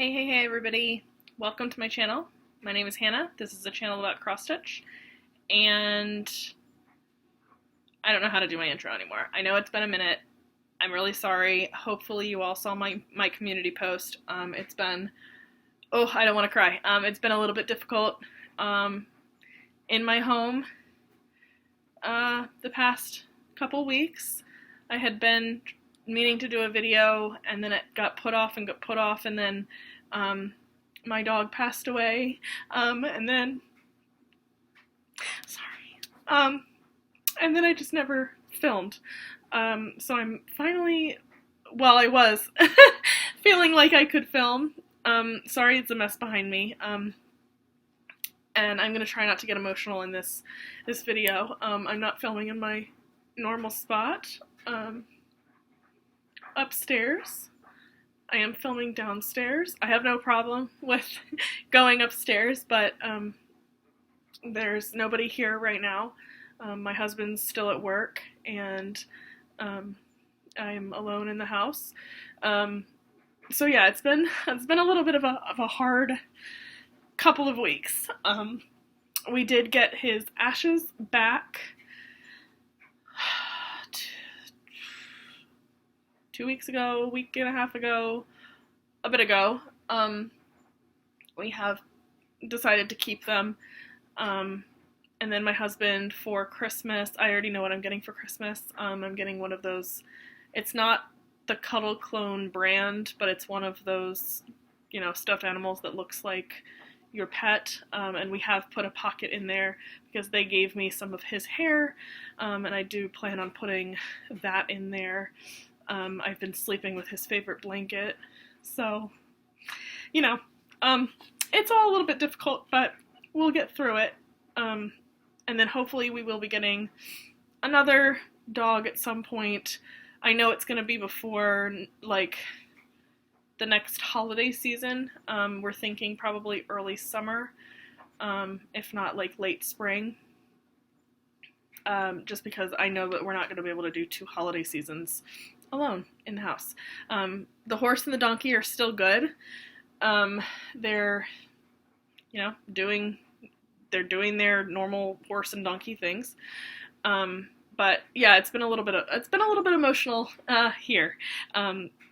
Hey everybody. Welcome to my channel. My name is Hannah. This is a channel about cross-stitch, and I don't know how to do my intro anymore. I know it's been a minute. I'm really sorry. Hopefully you all saw my community post. It's been, I don't want to cry. It's been a little bit difficult in my home the past couple weeks. I had been meaning to do a video, and then it got put off, and then my dog passed away, and then and then I just never filmed. So I'm finally, I was feeling like I could film. Sorry, it's a mess behind me. And I'm gonna try not to get emotional in this video. I'm not filming in my normal spot. Upstairs. I am filming downstairs. I have no problem with going upstairs, but there's nobody here right now. My husband's still at work, and I'm alone in the house. So yeah, it's been a little bit of a hard couple of weeks. We did get his ashes back 2 weeks ago, a week and a half ago, a bit ago. We have decided to keep them. And then my husband, for Christmas, I already know what I'm getting for Christmas. I'm getting one of those, it's not the Cuddle Clone brand, but it's one of those, stuffed animals that looks like your pet, and we have put a pocket in there because they gave me some of his hair, and I do plan on putting that in there. I've been sleeping with his favorite blanket, so, it's all a little bit difficult, but we'll get through it, and then hopefully we will be getting another dog at some point. I know it's going to be before, the next holiday season. We're thinking probably early summer, if not, late spring. Just because I know that we're not going to be able to do 2 holiday seasons alone in the house. The horse and the donkey are still good. They're, doing their normal horse and donkey things. But yeah, it's been a little bit emotional here,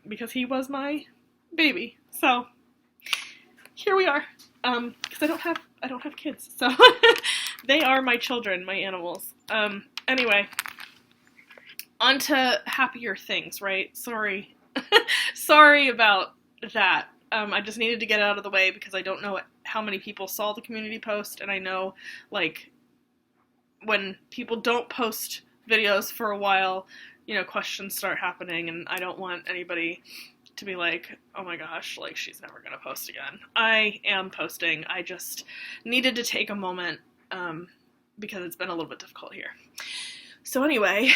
because he was my baby. So here we are. Because I don't have kids, so they are my children, my animals. Anyway, on to happier things, right? Sorry. Sorry about that. I just needed to get it out of the way because I don't know how many people saw the community post, and I know, when people don't post videos for a while, questions start happening, and I don't want anybody to be like, oh my gosh, she's never gonna post again. I am posting. I just needed to take a moment, because it's been a little bit difficult here. So anyway,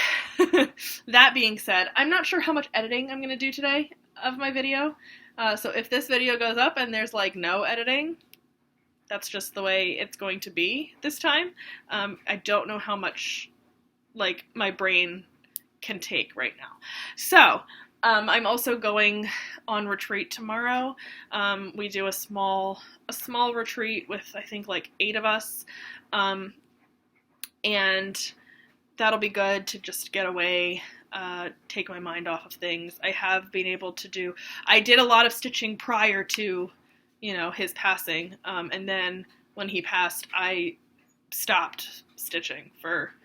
that being said, I'm not sure how much editing I'm going to do today of my video. So if this video goes up and there's no editing, that's just the way it's going to be this time. I don't know how much my brain can take right now. So I'm also going on retreat tomorrow. We do a small retreat with, I think, 8 of us. And that'll be good to just get away, take my mind off of things. I have been able to I did a lot of stitching prior to, his passing, and then when he passed, I stopped stitching for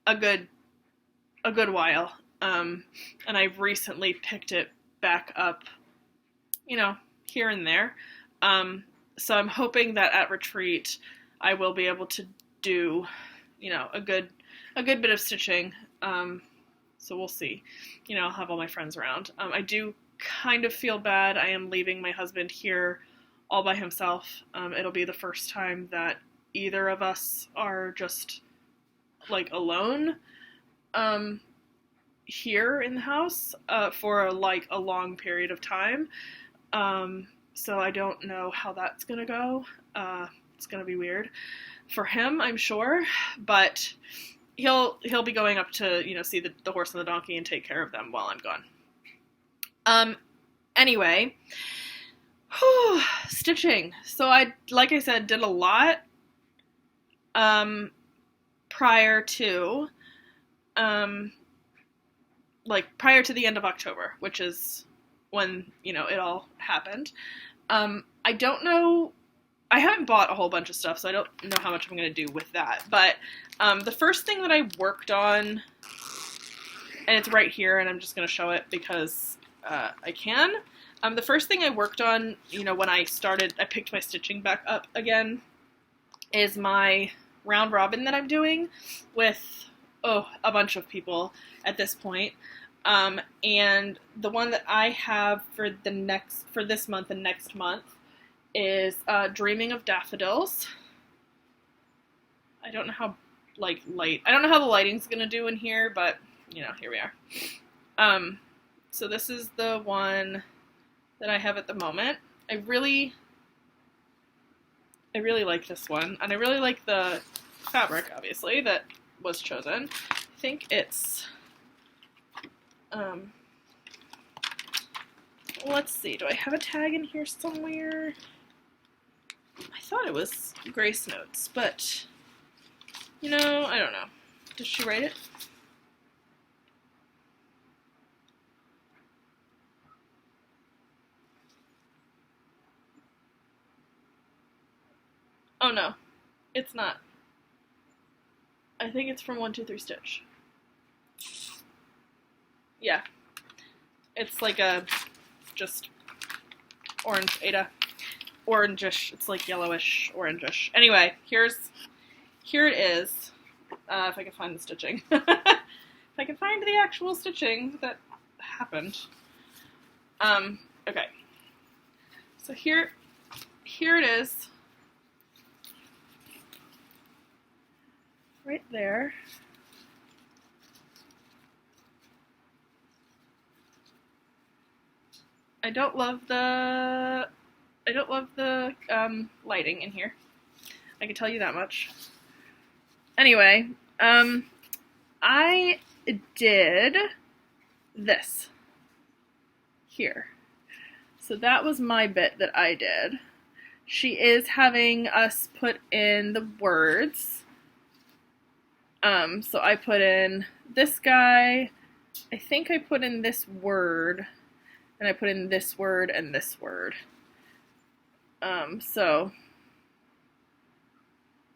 a good while, and I've recently picked it back up, here and there. So I'm hoping that at retreat I will be able to do, a good bit of stitching, so we'll see. I'll have all my friends around. I do kind of feel bad. I am leaving my husband here all by himself. It'll be the first time that either of us are just, alone, here in the house, for, a long period of time. So I don't know how that's gonna go. It's gonna be weird for him, I'm sure, but he'll be going up to, see the horse and the donkey and take care of them while I'm gone. Anyway, Stitching. So like I said, did a lot prior to prior to the end of October, which is when, it all happened. I don't know, I haven't bought a whole bunch of stuff, so I don't know how much I'm going to do with that. But the first thing that I worked on, and it's right here, and I'm just going to show it because I can. The first thing I worked on, when I picked my stitching back up again, is my round robin that I'm doing with, a bunch of people at this point. And the one that I have for this month and next month is Dreaming of Daffodils. I don't know how I don't know how the lighting's gonna do in here, but here we are. So this is the one that I have at the moment. I really like this one, and I really like the fabric, obviously, that was chosen. I think it's let's see, do I have a tag in here somewhere? I thought it was Grace Notes, but I don't know. Did she write it? Oh no, it's not. I think it's from 1, 2, 3 Stitch. Yeah. It's like a just orange Ada. Orangish. It's like yellowish, orangish. Anyway, here it is. If I can find the stitching. If I can find the actual stitching that happened. Okay. So here it is. Right there. I don't love the lighting in here. I can tell you that much. Anyway, I did this here. So that was my bit that I did. She is having us put in the words. So I put in this guy. I think I put in this word. And I put in this word and this word. So,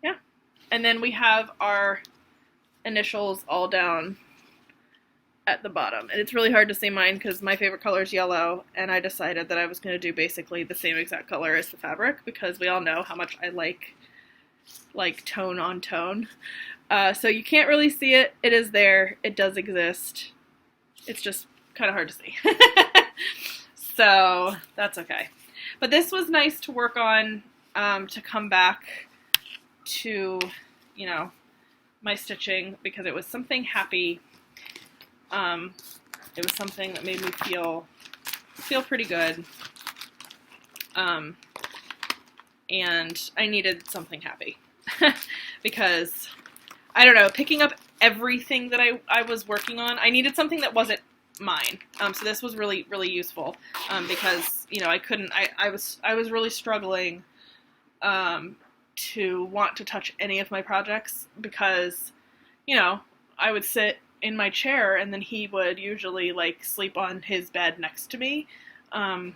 yeah. And then we have our initials all down at the bottom. And it's really hard to see mine because my favorite color is yellow, and I decided that I was going to do basically the same exact color as the fabric because we all know how much I like tone on tone. So you can't really see it. It is there. It does exist. It's just kind of hard to see. So that's okay. But this was nice to work on, to come back to, my stitching because it was something happy. It was something that made me feel pretty good. And I needed something happy because, I don't know, picking up everything that I was working on, I needed something that wasn't mine. So this was really, really useful because, I was really struggling to want to touch any of my projects because, I would sit in my chair and then he would usually sleep on his bed next to me. And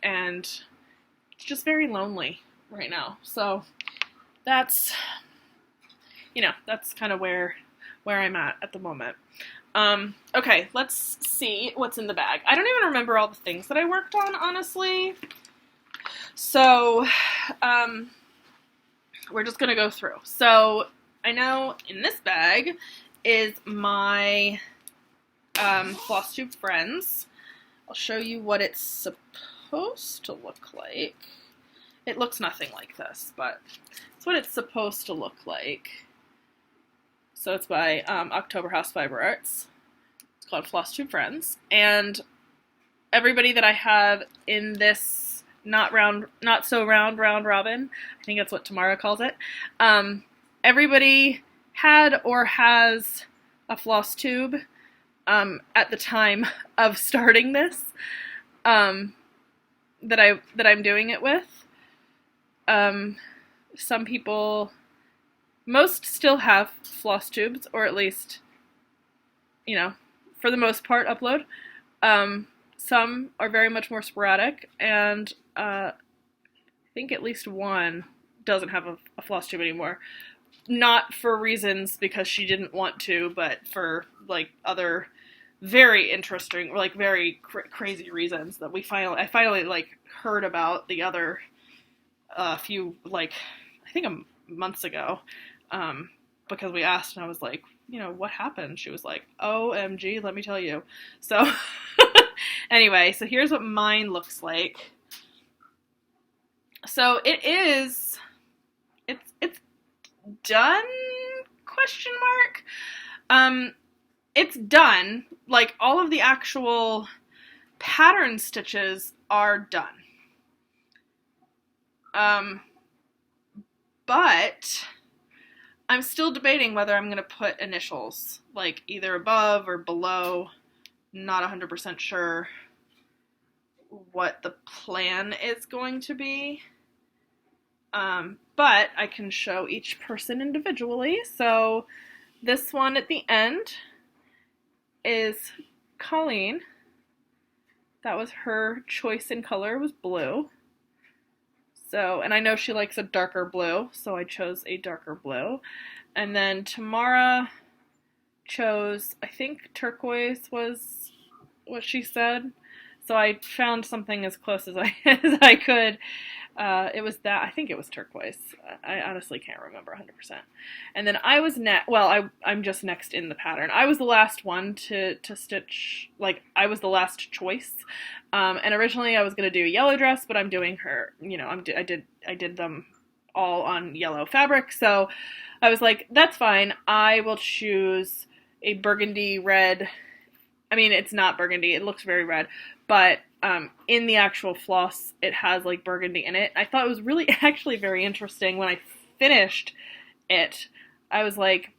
it's just very lonely right now. So that's kind of where I'm at the moment. Okay, let's see what's in the bag. I don't even remember all the things that I worked on, honestly. So, we're just gonna go through. So, I know in this bag is my Flosstube Friends. I'll show you what it's supposed to look like. It looks nothing like this, but it's what it's supposed to look like. So it's by October House Fiber Arts. It's called Flosstube Friends. And everybody that I have in this not so round round robin, I think that's what Tamara calls it, everybody had or has a Flosstube at the time of starting this. that I'm doing it with. Some people, most still have floss tubes, or at least, you know, for the most part, upload. Some are very much more sporadic, and I think at least one doesn't have a floss tube anymore. Not for reasons because she didn't want to, but for like other very interesting, like very crazy reasons that I finally like heard about the other few, like I think months ago, because we asked and I was like, what happened? She was like, OMG, let me tell you. So anyway, so here's what mine looks like. So it's done, question mark. It's done. Like, all of the actual pattern stitches are done. But I'm still debating whether I'm going to put initials, like either above or below. Not 100% sure what the plan is going to be. But I can show each person individually. So this one at the end is Colleen. That was her choice in color, was blue. So, and I know she likes a darker blue, so I chose a darker blue. And then Tamara chose, I think turquoise was what she said. So I found something as close as I could. It was that, I think it was turquoise. I honestly can't remember 100%. And then I was I'm just next in the pattern. I was the last one to stitch, like I was the last choice. And originally I was going to do a yellow dress, but I'm doing her, I did them all on yellow fabric. So I was like, that's fine. I will choose a burgundy red. I mean, it's not burgundy. It looks very red, but in the actual floss, it has like burgundy in it. I thought it was really actually very interesting when I finished it. I was like,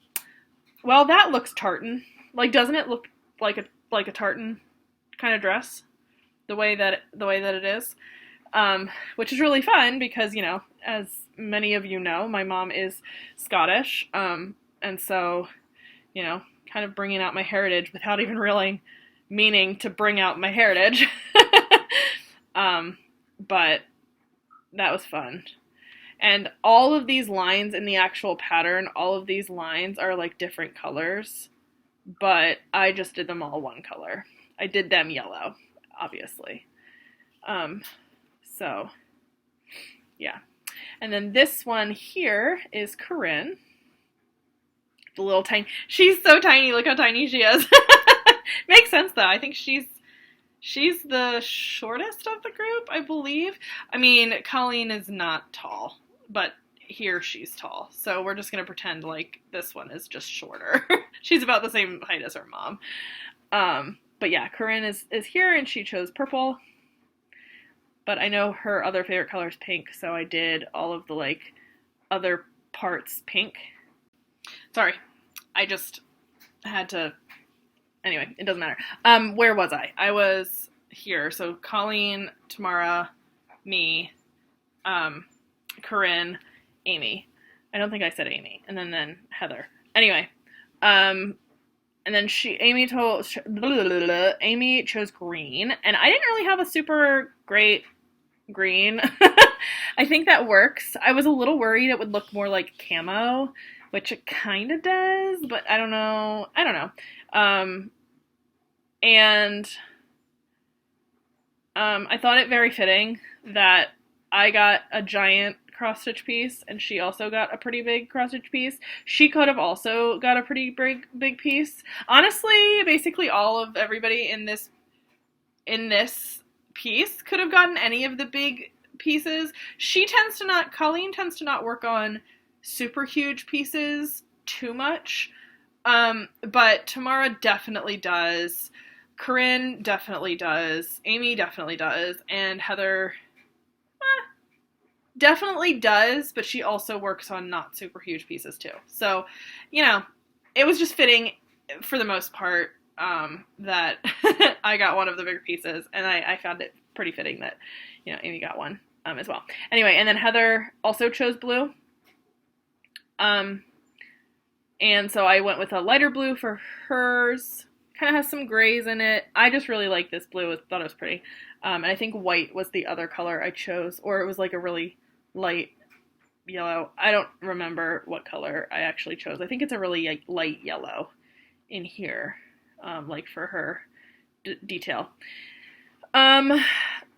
well, that looks tartan. Like, doesn't it look like a tartan kind of dress? The way that it is, which is really fun because, as many of you know, my mom is Scottish, and so, kind of bringing out my heritage without even really meaning to bring out my heritage. But that was fun. And all of these lines in the actual pattern, all of these lines are like different colors, but I just did them all one color. I did them yellow, obviously. So yeah. And then this one here is Corinne. The little tiny, she's so tiny, look how tiny she is. Makes sense though. I think she's the shortest of the group, I believe. I mean, Colleen is not tall, but here she's tall. So we're just gonna pretend like this one is just shorter. She's about the same height as her mom. But yeah, Corinne is here and she chose purple. But I know her other favorite color is pink, so I did all of the like other parts pink. Sorry, I just had to. Anyway, it doesn't matter. Where was I? I was here. So Colleen, Tamara, me, Corinne, Amy. I don't think I said Amy. And then Heather. Anyway, and then Amy chose green, and I didn't really have a super great green. I think that works. I was a little worried it would look more like camo, which it kind of does, but I don't know. And I thought it very fitting that I got a giant cross-stitch piece and she also got a pretty big cross-stitch piece. She could have also got a pretty big piece. Honestly, basically all of everybody in this piece could have gotten any of the big pieces. Colleen tends to not work on super huge pieces too much. But Tamara definitely does. Corinne definitely does. Amy definitely does. And Heather definitely does, but she also works on not super huge pieces too. So, it was just fitting for the most part that I got one of the bigger pieces, and I found it pretty fitting that, Amy got one as well. Anyway, and then Heather also chose blue. And so I went with a lighter blue for hers. Kind of has some grays in it. I just really like this blue. Thought it was pretty. And I think white was the other color I chose, or it was like a really light yellow. I don't remember what color I actually chose. I think it's a really light yellow in here, like for her detail.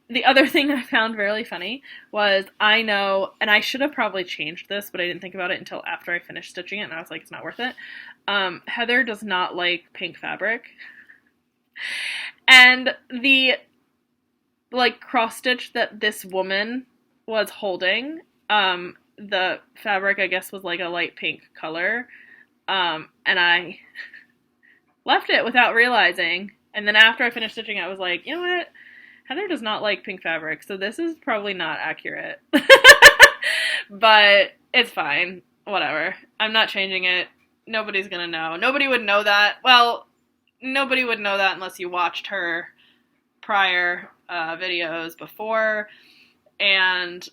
The other thing I found really funny was, I know, and I should have probably changed this, but I didn't think about it until after I finished stitching it, and I was like, it's not worth it. Heather does not like pink fabric. And the, cross stitch that this woman was holding, the fabric, I guess, was like a light pink color. And I left it without realizing. And then after I finished stitching, I was like, you know what? Heather does not like pink fabric, so this is probably not accurate. But it's fine. Whatever. I'm not changing it. Nobody's gonna know. Nobody would know that. Well, nobody would know that unless you watched her prior videos before, and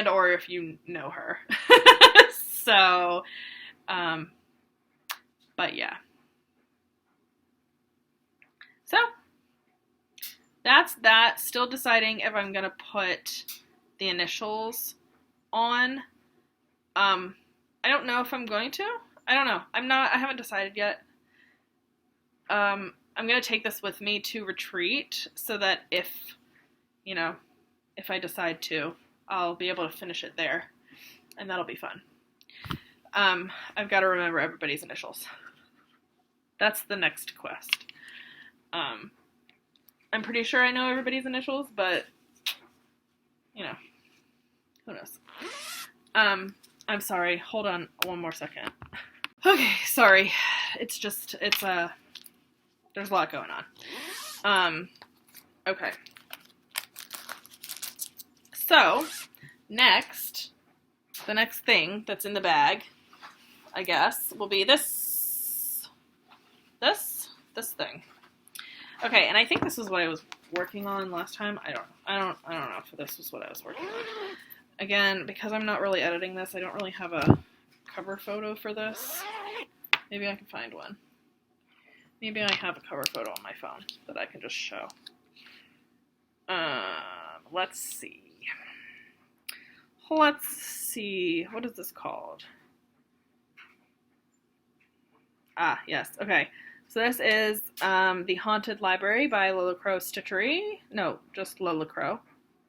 or if you know her. So, but yeah. So, that's that. Still deciding if I'm going to put the initials on. I don't know if I'm going to. I don't know. I haven't decided yet. I'm going to take this with me to retreat so that if I decide to, I'll be able to finish it there. And that'll be fun. I've got to remember everybody's initials. That's the next quest. I'm pretty sure I know everybody's initials, but, who knows. I'm sorry. Hold on one more second. Okay, sorry. There's a lot going on. Okay. So, the next thing that's in the bag, I guess, will be this thing. Okay, and I think this is what I was working on last time. I don't know if this was what I was working on. Again, because I'm not really editing this, I don't really have a cover photo for this. Maybe I can find one. Maybe I have a cover photo on my phone that I can just show. Let's see. What is this called? Ah, yes. Okay. So this is The Haunted Library by Lola Crow Stitchery. No, just Lola Crow.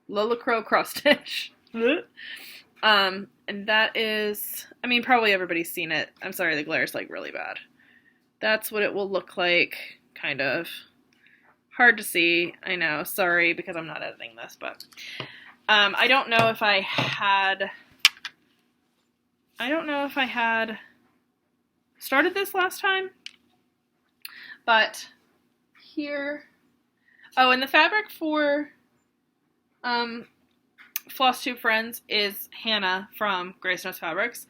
Lola Crow Cross Stitch. And that is, probably everybody's seen it. I'm sorry, the glare's really bad. That's what it will look like, kind of. Hard to see, I know. Sorry, because I'm not editing this, but I don't know if I had started this last time, but here, and the fabric for Flosstube Friends is Hannah from Grace Notes Fabrics,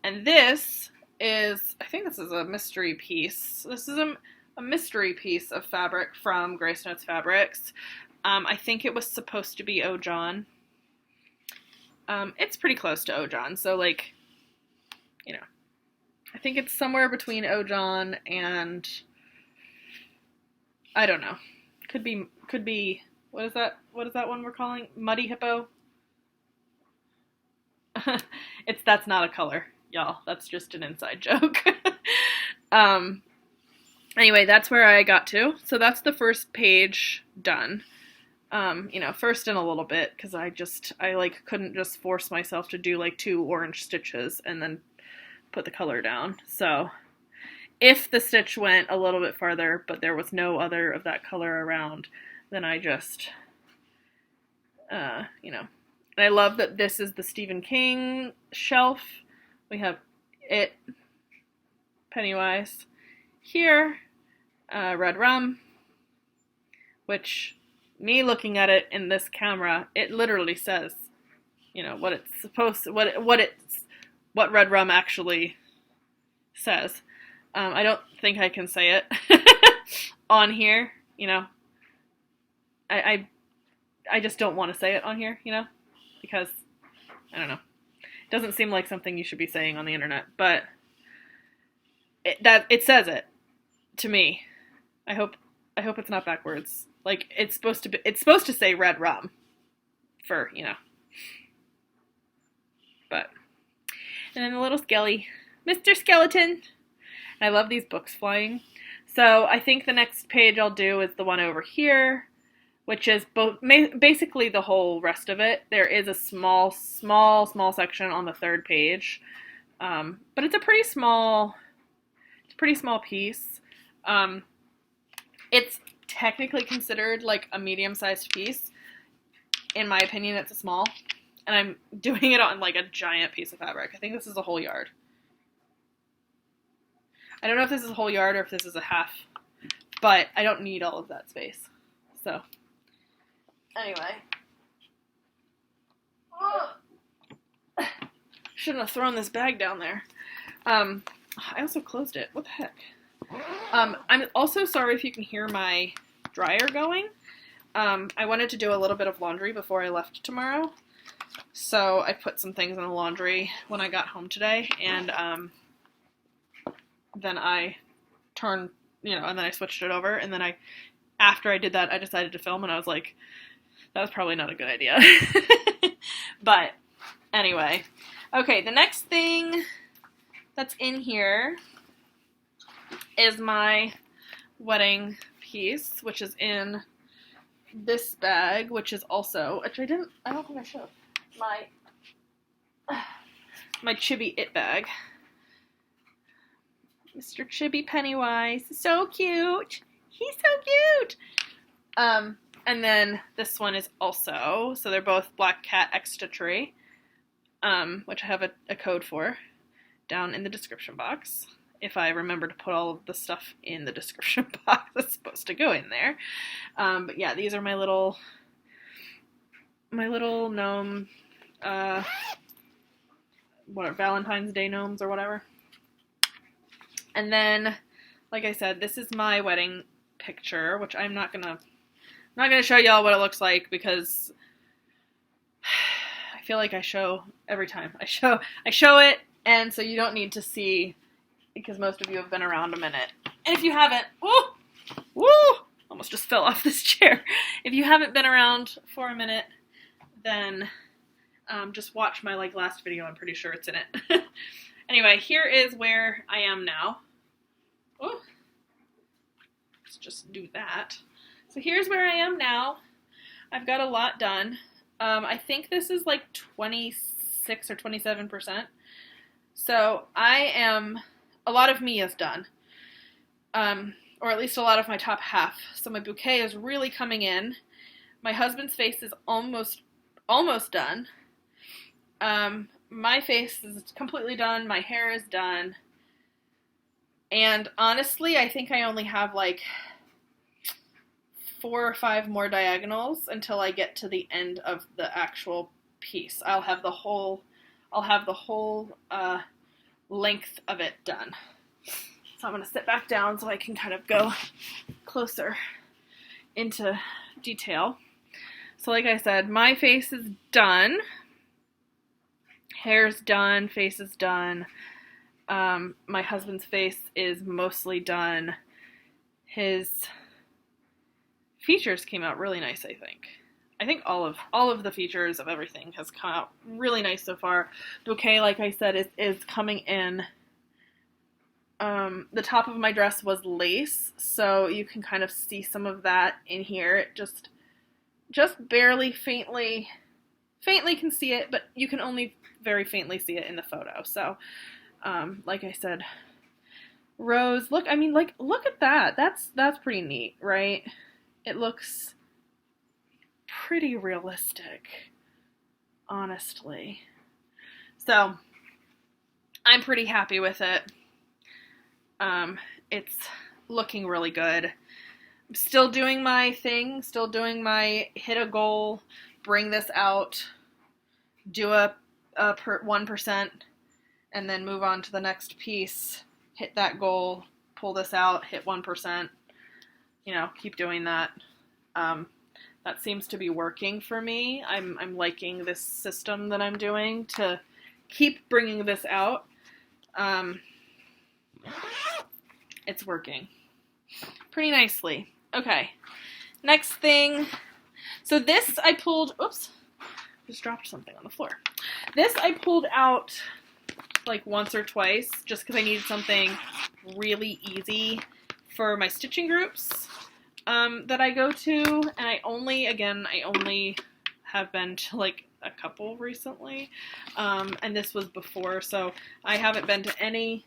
and this is, I think this is a mystery piece. This is a mystery piece of fabric from Grace Notes Fabrics. I think it was supposed to be Ojon. It's pretty close to Ojon, so I think it's somewhere between Ojon and, I don't know. Could be, what is that one we're calling? Muddy Hippo? That's not a color, y'all. That's just an inside joke. Anyway, that's where I got to. So that's the first page done. First in a little bit, because I couldn't just force myself to do 2 orange stitches and then put the color down. So if the stitch went a little bit farther, but there was no other of that color around, then I just, and I love that this is the Stephen King shelf. We have It, Pennywise, here, Red Rum, which, me looking at it in this camera, it literally says, what it's supposed to, what Red Rum actually says. I don't think I can say it on here, I I just don't want to say it on here, you know, because I don't know. It doesn't seem like something you should be saying on the internet, but it says it to me. I hope it's not backwards. Like it's supposed to say red rum for, you know. But and then the little skelly, Mr. Skeleton. I love these books flying. So I think the next page I'll do is the one over here, which is basically the whole rest of it. There is a small section on the third page, but it's a pretty small piece. It's technically considered like a medium-sized piece. In my opinion, it's a small, and I'm doing it on like a giant piece of fabric. I think this is a whole yard. I don't know if this is a whole yard or if this is a half, but I don't need all of that space. So, anyway. Shouldn't have thrown this bag down there. I also closed it. What the heck? I'm also sorry if you can hear my dryer going. I wanted to do a little bit of laundry before I left tomorrow. So I put some things in the laundry when I got home today, and then I turned, and then I switched it over, and then after I did that, I decided to film, and I was like, that was probably not a good idea. But anyway, okay, the next thing that's in here is my wedding piece, which is in this bag, which is also, which I don't think I showed, my Chibi It bag. Mr. Chibi Pennywise. So cute. He's so cute. And then this one is also, so they're both Black Cat Extra Tree, which I have a code for down in the description box. If I remember to put all of the stuff in the description box that's supposed to go in there. But yeah, these are my little gnome, Valentine's Day gnomes or whatever. And then, like I said, this is my wedding picture, which I'm not gonna show y'all what it looks like because I feel like I show every time. I show it, and so you don't need to see because most of you have been around a minute. And if you haven't, almost just fell off this chair. If you haven't been around for a minute, then just watch my last video. I'm pretty sure it's in it. Anyway, here is where I am now. Oh, let's just do that. So here's where I am now. I've got a lot done. I think this is like 26 or 27%. So a lot of me is done. Or at least a lot of my top half. So my bouquet is really coming in. My husband's face is almost done. My face is completely done. My hair is done. And honestly, I think I only have like 4 or 5 more diagonals until I get to the end of the actual piece. I'll have the whole length of it done. So I'm going to sit back down so I can kind of go closer into detail. So like I said, my face is done. Hair's done, face is done. My husband's face is mostly done. His features came out really nice, I think. I think all of the features of everything has come out really nice so far. Bouquet, like I said, is coming in. The top of my dress was lace, so you can kind of see some of that in here. It just barely faintly can see it, but you can only very faintly see it in the photo. So, like I said, rose, look at that. That's pretty neat, right? It looks pretty realistic, honestly. So, I'm pretty happy with it. It's looking really good. I'm still doing my thing, still doing my hit a goal, bring this out, do a 1%, and then move on to the next piece, hit that goal, pull this out, hit 1%, keep doing that. that seems to be working for me. I'm liking this system that I'm doing to keep bringing this out. It's working pretty nicely. Okay, next thing. So this I pulled, oops, just dropped something on the floor. This I pulled out like once or twice just because I needed something really easy for my stitching groups that I go to, and I only have been to like a couple recently, and this was before, so I haven't been to any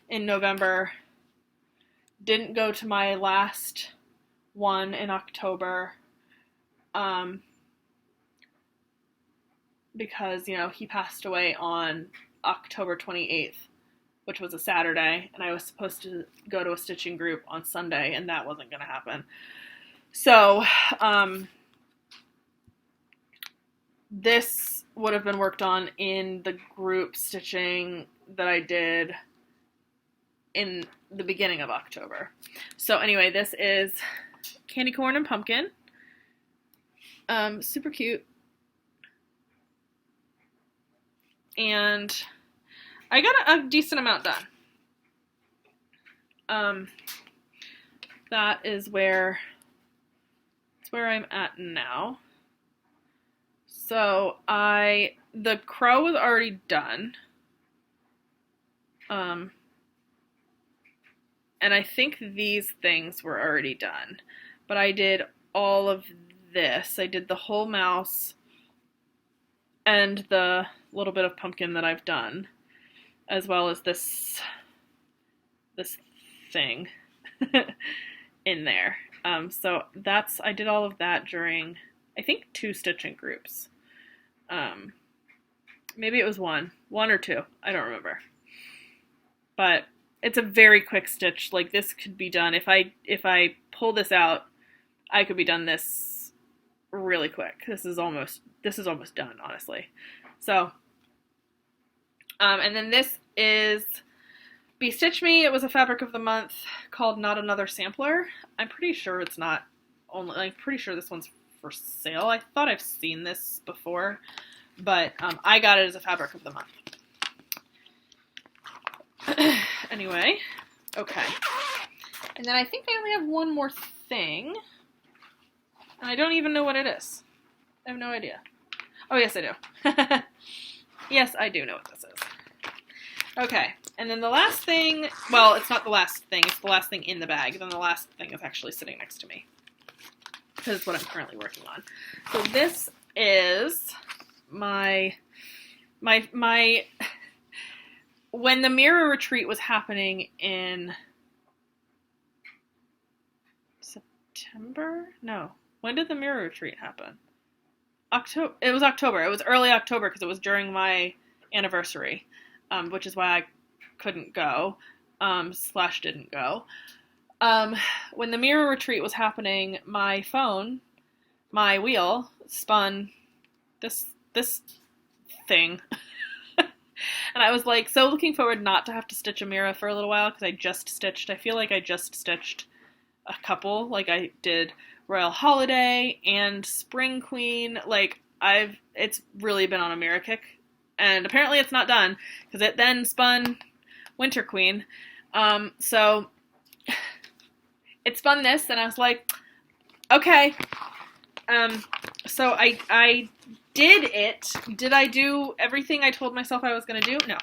in November. Didn't go to my last one in October, because, you know, he passed away on October 28th, which was a Saturday, and I was supposed to go to a stitching group on Sunday, and that wasn't going to happen. So, this would have been worked on in the group stitching that I did in the beginning of October. So anyway, this is candy corn and pumpkin. Super cute. And I got a decent amount done. That is where I'm at now. So the crow was already done. And I think these things were already done. But I did all of this. I did the whole mouse and the little bit of pumpkin that I've done, as well as this thing in there. So I did all of that during, I think, 2 stitching groups. Maybe it was one or two. I don't remember. But it's a very quick stitch. Like, this could be done. If I pull this out, I could be done this really quick. This is almost done, honestly. So, and then this is Be Stitch Me. It was a fabric of the month called Not Another Sampler. I'm pretty sure it's not only, I'm pretty sure this one's for sale. I thought I've seen this before, but I got it as a fabric of the month. Anyway, okay. And then I think I only have one more thing. And I don't even know what it is. I have no idea. Oh, yes, I do. Yes, I do know what this is. Okay, and then the last thing, well, it's not the last thing, it's the last thing in the bag. Then the last thing is actually sitting next to me, because it's what I'm currently working on. So this is my when the mirror retreat was happening in September? No. When did the mirror retreat happen? October. It was October. It was early October because it was during my anniversary, which is why I couldn't go, / didn't go. When the mirror retreat was happening, my phone, my wheel, spun this thing. And I was like so looking forward not to have to stitch a mirror for a little while, because I feel like I just stitched a couple. Like, I did Royal Holiday and Spring Queen. Like, it's really been on a mirror kick. And apparently it's not done, because it then spun Winter Queen. So it spun this, and I was like, okay. So I did it. Did I do everything I told myself I was going to do? No.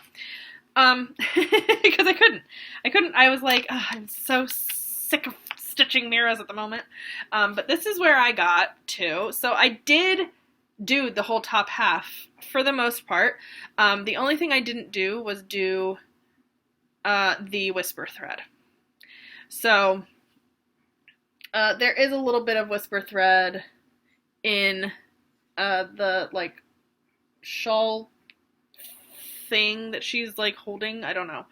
Because I couldn't. I was like, I'm so sick of stitching mirrors at the moment. But this is where I got to. So I did do the whole top half for the most part. The only thing I didn't do was do the whisper thread. So there is a little bit of whisper thread in the like shawl thing that she's like holding. I don't know.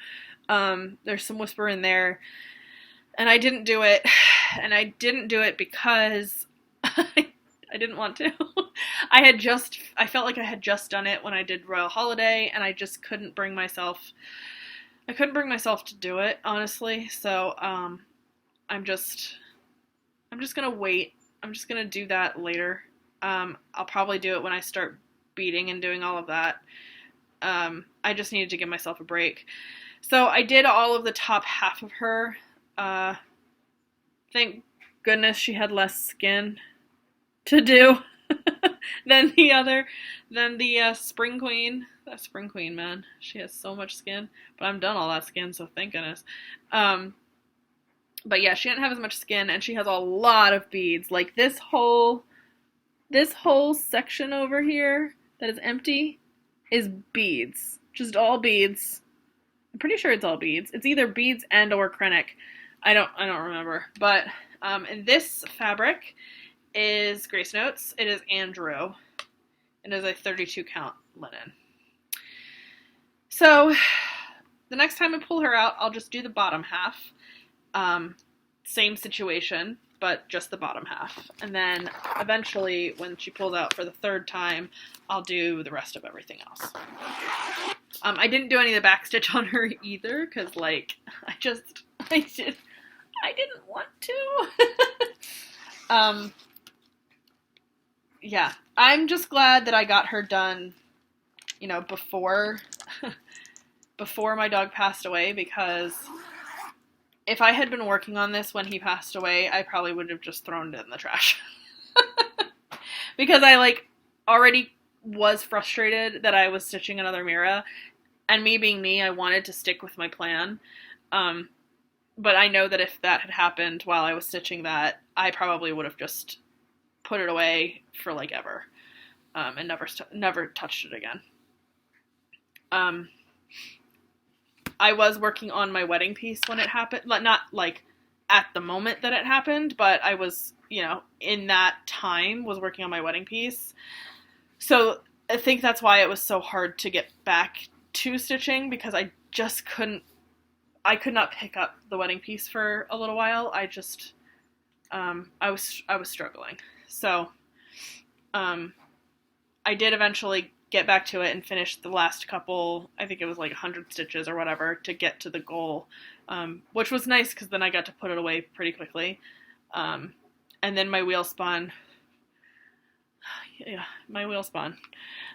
There's some whisper in there, and I didn't do it, and I didn't do it because I didn't want to. I felt like I had just done it when I did Royal Holiday, and I just couldn't bring myself to do it, honestly. So I'm just gonna wait I'm just gonna do that later. I'll probably do it when I start beading and doing all of that. I just needed to give myself a break. So I did all of the top half of her. Thank goodness she had less skin to do than the Spring Queen. That Spring Queen, man, she has so much skin. But I'm done all that skin, so thank goodness. But yeah, she didn't have as much skin, and she has a lot of beads. Like this whole section over here that is empty is beads. Just all beads. I'm pretty sure it's all beads. It's either beads and or Krennic. I don't remember. But and this fabric is Grace Notes. It is Andrew. It is a 32 count linen. So the next time I pull her out, I'll just do the bottom half. Same situation, but just the bottom half. And then eventually, when she pulls out for the third time, I'll do the rest of everything else. I didn't do any of the backstitch on her either, because, like, I didn't want to. Yeah, I'm just glad that I got her done, you know, before my dog passed away, because if I had been working on this when he passed away, I probably would have just thrown it in the trash. Because I, like, already was frustrated that I was stitching another Mira, and me being me, I wanted to stick with my plan. But I know that if that had happened while I was stitching that, I probably would have just put it away for, like, ever, and never touched it again. I was working on my wedding piece when it happened. Not, like, at the moment that it happened, but I was, you know, in that time was working on my wedding piece. So I think that's why it was so hard to get back to stitching, because I just could not pick up the wedding piece for a little while. I just, I was struggling. So, I did eventually get back to it and finish the last couple, I think it was like 100 stitches or whatever, to get to the goal, which was nice because then I got to put it away pretty quickly. And then my wheel spun. Yeah, my wheel spun.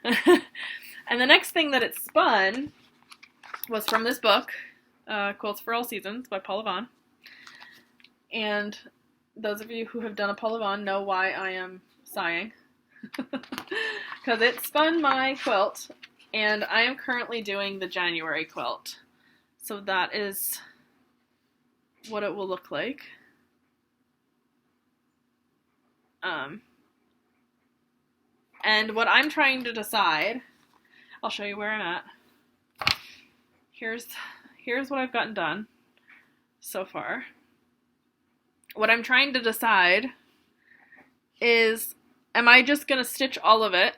And the next thing that it spun was from this book, Quilts for All Seasons by Paula Vaughn. And those of you who have done a Paula Vaughn know why I am sighing. Because it spun my quilt, and I am currently doing the January quilt. So that is what it will look like. And what I'm trying to decide, I'll show you where I'm at. Here's what I've gotten done so far. What I'm trying to decide is, am I just going to stitch all of it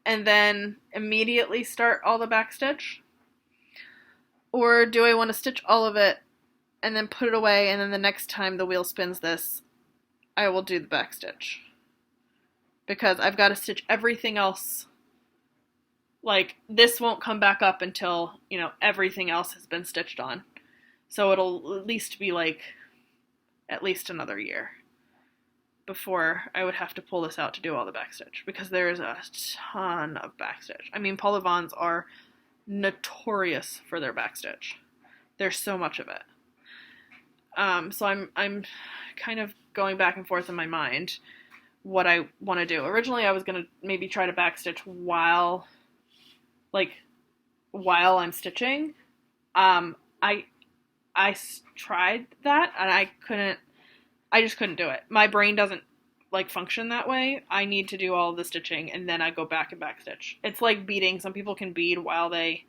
and then immediately start all the backstitch? Or do I want to stitch all of it and then put it away, and then the next time the wheel spins this, I will do the backstitch? Because I've got to stitch everything else. Like, this won't come back up until, you know, everything else has been stitched on. So it'll at least be like at least another year before I would have to pull this out to do all the backstitch, because there is a ton of backstitch. I mean, Paula Vaughns are notorious for their backstitch. There's so much of it. So I'm kind of going back and forth in my mind what I want to do. Originally, I was going to maybe try to backstitch while I'm stitching. I tried that, and I just couldn't do it. My brain doesn't, like, function that way. I need to do all of the stitching, and then I go back and backstitch. It's like beading. Some people can bead while they're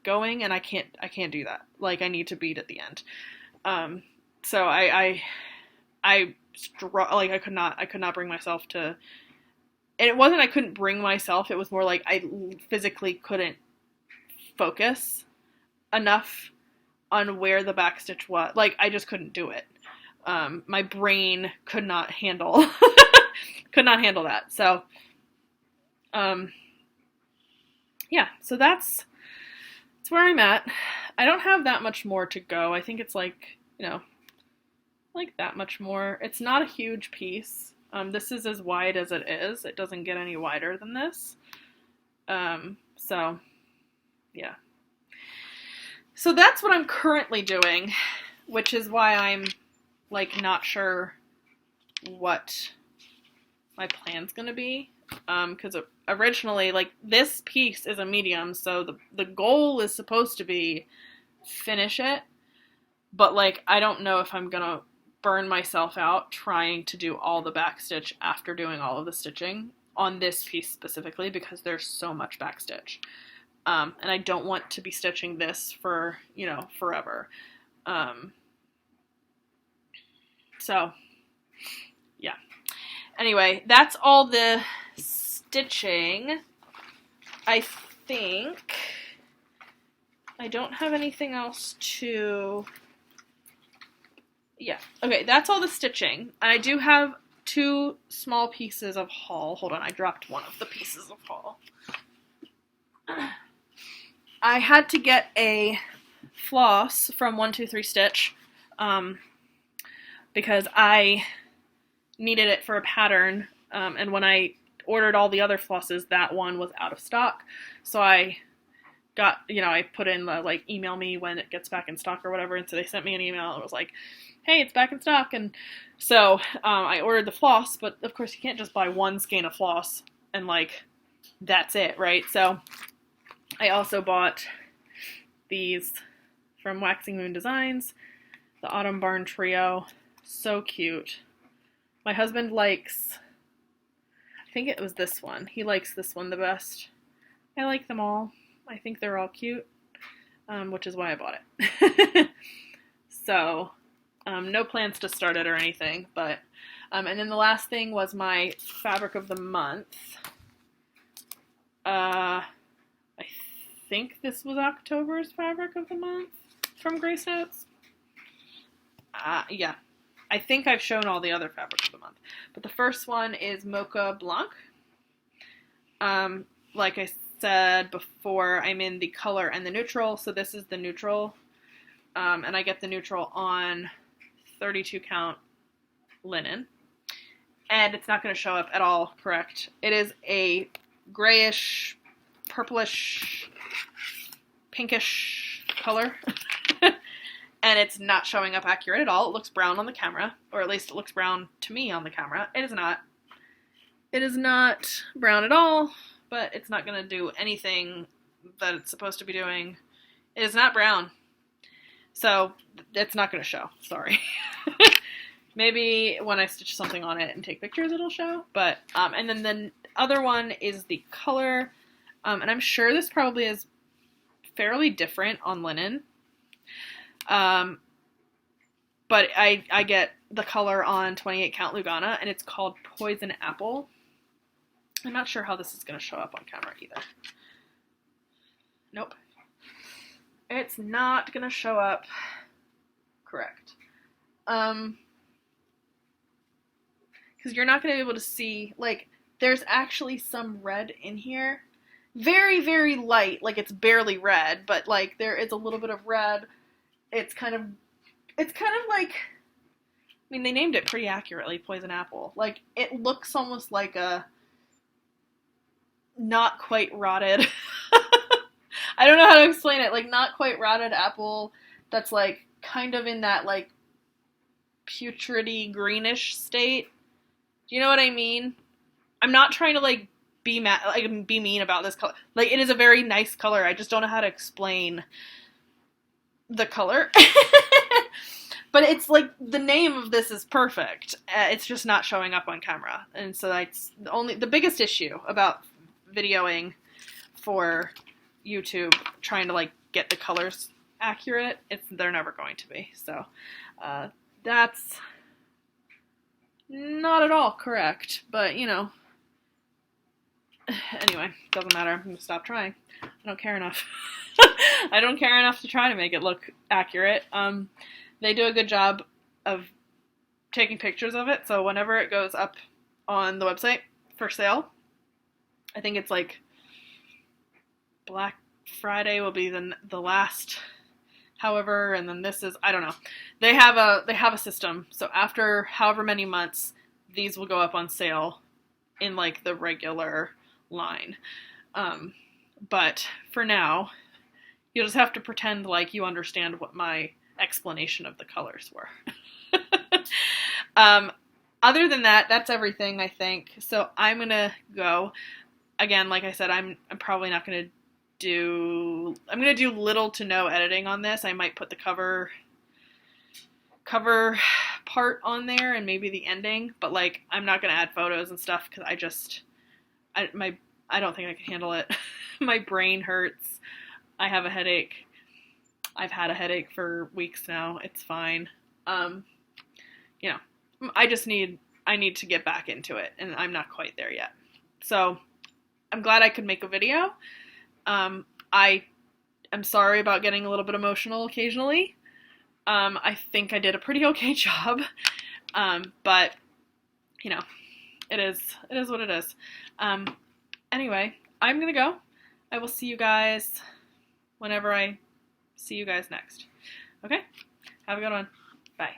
going, and I can't do that. Like, I need to bead at the end. So I could not bring myself to, and it wasn't I couldn't bring myself, it was more like I physically couldn't focus enough on where the backstitch was. Like, I just couldn't do it. My brain could not handle that. So, yeah, so that's where I'm at. I don't have that much more to go. I think it's like, you know, like that much more. It's not a huge piece. This is as wide as it is. It doesn't get any wider than this. So, yeah. So that's what I'm currently doing, which is why I'm, like, not sure what my plan's gonna be. Because originally, like, this piece is a medium, so the goal is supposed to be finish it, but, like, I don't know if I'm gonna burn myself out trying to do all the backstitch after doing all of the stitching on this piece specifically, because there's so much backstitch. And I don't want to be stitching this for, you know, forever. So, yeah. Anyway, that's all the stitching. I think I don't have anything else to... Yeah. Okay, that's all the stitching. And I do have 2 small pieces of haul. Hold on, I dropped one of the pieces of haul. I had to get a floss from 123 Stitch because I needed it for a pattern, and when I ordered all the other flosses, that one was out of stock. So I got, you know, I put in the, like, email me when it gets back in stock or whatever, and so they sent me an email. It was like, hey, it's back in stock. And so I ordered the floss, but of course you can't just buy one skein of floss and, like, that's it, right? So I also bought these from Waxing Moon Designs, the Autumn Barn Trio. So cute. My husband likes, I think it was this one. He likes this one the best. I like them all. I think they're all cute, which is why I bought it. So, no plans to start it or anything, but, and then the last thing was my fabric of the month. I think this was October's fabric of the month from Grace Notes. Yeah. I think I've shown all the other fabric of the month. But the first one is Mocha Blanc. Like I said before, I'm in the color and the neutral, so this is the neutral. And I get the neutral on 32 count linen. And it's not going to show up at all correct. It is a grayish, purplish, pinkish color. And it's not showing up accurate at all. It looks brown on the camera, or at least it looks brown to me on the camera. It is not. It is not brown at all, but it's not going to do anything that it's supposed to be doing. It is not brown. So it's not going to show. Sorry. Maybe when I stitch something on it and take pictures it'll show. But and then the other one is the color. And I'm sure this probably is fairly different on linen. But I get the color on 28 count Lugana, and it's called Poison Apple. I'm not sure how this is going to show up on camera either. Nope. It's not going to show up correct. Because you're not going to be able to see, like, there's actually some red in here. Very, very light, like it's barely red, but, like, there is a little bit of red. It's kind of like, I mean, they named it pretty accurately, Poison Apple. Like, it looks almost like a not quite rotted, I don't know how to explain it, like, not quite rotted apple that's, like, kind of in that, like, putridy greenish state. Do you know what I mean? I'm not trying to, like, be mean about this color. Like, it is a very nice color. I just don't know how to explain the color. But it's like, the name of this is perfect. It's just not showing up on camera. And so that's the biggest issue about videoing for YouTube, trying to, like, get the colors accurate. They're never going to be. So that's not at all correct. But, you know, anyway, doesn't matter. I'm going to stop trying. I don't care enough. I don't care enough to try to make it look accurate. They do a good job of taking pictures of it, so whenever it goes up on the website for sale, I think it's like Black Friday will be the last however, and then this is, I don't know. They have a system. So after however many months, these will go up on sale in like the regular line. But for now, you'll just have to pretend like you understand what my explanation of the colors were. Other than that, that's everything, I think. So I'm gonna go. Again, like I said, I'm probably not gonna do. I'm gonna do little to no editing on this. I might put the cover part on there and maybe the ending, but like I'm not gonna add photos and stuff because I don't think I can handle it. My brain hurts. I have a headache. I've had a headache for weeks now. It's fine. You know, I need to get back into it, and I'm not quite there yet. So I'm glad I could make a video. I am sorry about getting a little bit emotional occasionally. I think I did a pretty okay job. But you know, it is what it is. Anyway, I'm gonna go. I will see you guys whenever I see you guys next. Okay? Have a good one. Bye.